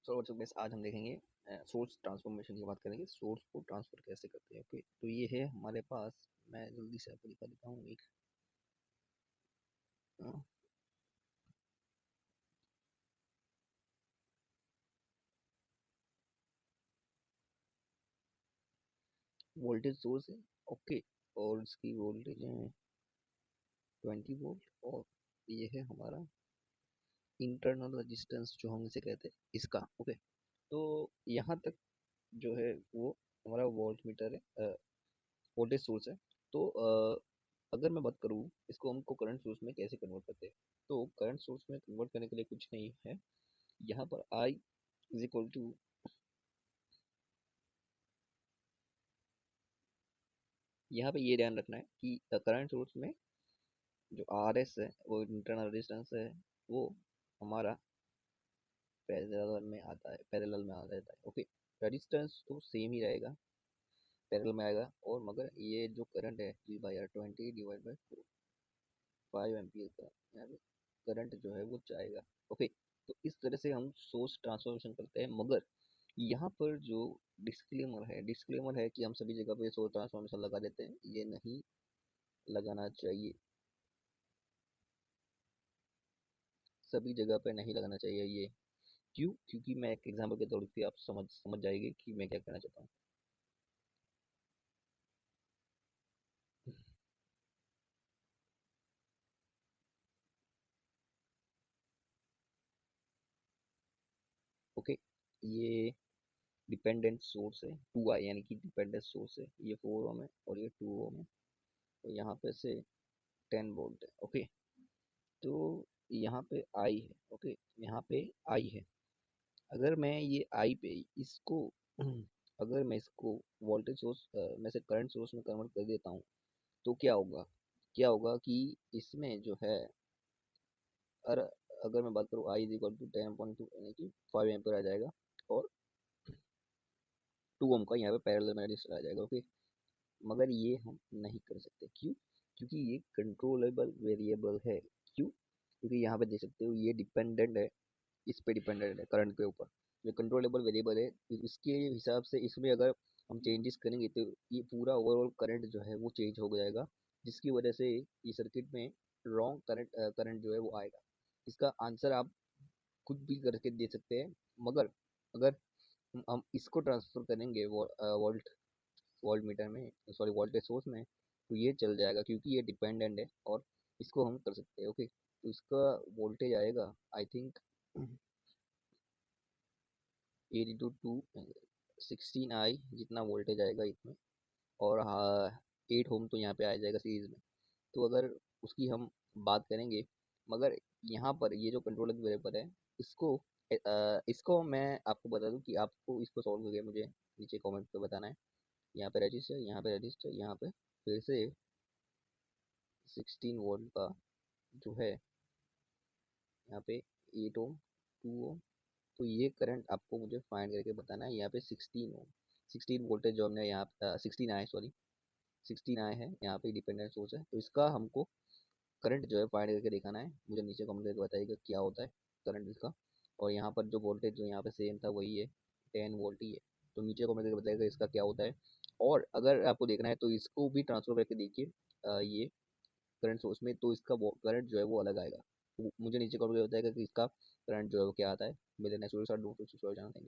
सो बच्चों में आज हम देखेंगे सोर्स ट्रांसफॉर्मेशन की बात करेंगे। सोर्स को ट्रांसफर कैसे करते हैं। ओके, तो ये है हमारे पास। मैं जल्दी से आपको दिखा देता हूँ एक वोल्टेज सोर्स है। ओके, और इसकी वोल्टेज है 20 वोल्ट। और ये है हमारा इंटरनल रेजिस्टेंस जो हम इसे कहते हैं इसका। ओके, तो यहाँ तक जो है वो हमारा वोल्ट मीटर है, वोल्टेज सोर्स है। तो अगर मैं बात करूँ इसको हमको करंट सोर्स में कैसे कन्वर्ट करते हैं, तो करंट सोर्स में कन्वर्ट करने के लिए कुछ नहीं है। यहाँ पर I इज इक्वल टू, यहाँ पे ये ध्यान रखना है कि करंट सोर्स में जो RS है वो इंटरनल रेजिस्टेंस है, वो हमारा पैरेलल में आता है, पैरेलल में आ जाता है। ओके, रेजिस्टेंस तो सेम ही रहेगा, पैरेलल में आएगा। और मगर ये जो करंट है G/R 20 डिवाइड बाई 5 एम्पियर का यहाँ पे करंट जो है वो जाएगा। ओके, तो इस तरह से हम सोर्स ट्रांसफॉर्मेशन करते हैं। मगर यहाँ पर जो डिस्क्लेमर है कि हम सभी जगह पे सोर्स ट्रांसफॉर्मेशन लगा देते हैं, ये नहीं लगाना चाहिए। सभी जगह पे नहीं लगाना चाहिए ये। क्यों? क्योंकि मैं एक एग्जांपल के तौर पे आप समझ जाएंगे कि मैं क्या कहना चाहता हूँ। ओके, ये डिपेंडेंट सोर्स है 2i, यानी कि डिपेंडेंट सोर्स है। ये 4 ओम है और ये 2 ओम है। तो यहाँ पे से 10 वोल्ट है। ओके, तो यहाँ पे आई है। ओके, यहाँ पे आई है। अगर मैं ये आई पे इसको अगर मैं इसको वोल्टेज सोर्स में से करंट सोर्स में कन्वर्ट कर देता हूँ, तो क्या होगा कि इसमें जो है, अगर अगर मैं बात करूँ आई इज इक्वल टू 10.2 यानी कि 5 एम्पियर आ जाएगा। और 2 ओम का यहाँ पे पैरेलल में रजिस्टर आ जाएगा। ओके, मगर ये हम नहीं कर सकते। क्यों? क्योंकि ये कंट्रोलेबल वेरिएबल है। क्यों? क्योंकि यहाँ पे देख सकते हो ये डिपेंडेंट है, इस पे डिपेंडेंट है, करंट के ऊपर। ये कंट्रोलेबल वेरिएबल है, तो इसके हिसाब से इसमें अगर हम चेंजेस करेंगे तो ये पूरा ओवरऑल करंट जो है वो चेंज हो जाएगा, जिसकी वजह से ये सर्किट में रॉन्ग करंट जो है वो आएगा। इसका आंसर आप खुद भी करके दे सकते हैं। मगर अगर हम इसको ट्रांसफर करेंगे वोल्ट वोल्ट मीटर में, सॉरी वोल्टेज सोर्स में, तो ये चल जाएगा क्योंकि ये डिपेंडेंट है और इसको हम कर सकते हैं। ओके, तो इसका वोल्टेज आएगा आई थिंक 82 to 16i जितना वोल्टेज आएगा इसमें। और हाँ, 8 ओम तो यहाँ पे आ जाएगा सीरीज में। तो अगर उसकी हम बात करेंगे, मगर यहाँ पर ये जो कंट्रोलर वेरिएबल है, इसको इसको मैं आपको बता दूं कि आपको इसको सॉल्व करके मुझे नीचे कमेंट पे बताना है। यहाँ पे रजिस्टर, यहाँ पे रजिस्टर, यहाँ पे फिर से 16 वोल्ट का जो है, यहाँ पे 8 ओम, 2 ओम। तो ये करंट आपको मुझे फाइंड करके बताना है। यहाँ पे 16 ओम, 16 वोल्टेज जो हमने यहाँ 16 आए, सॉरी 16 आए हैं, यहाँ पे डिपेंडेंट सोर्स है। तो इसका हमको करंट जो है फाइंड करके दिखाना है। मुझे नीचे कमेंट करके बताइएगा क्या होता है करंट इसका। और यहाँ पर जो वोल्टेज जो यहाँ पे सेम था वही है, 10 वोल्ट ही है। तो नीचे कमेंट करके बताइएगा इसका क्या होता है। और अगर आपको देखना है तो इसको भी ट्रांसफर करके देखिए ये करंट सोर्स में, तो इसका करंट जो है वो अलग आएगा। तो मुझे नीचे कमेंट करके बताएगा कि इसका करंट जो है वो क्या आता है। मिले नेक्स्ट वीडियो के साथ, दोस्तों, जाना।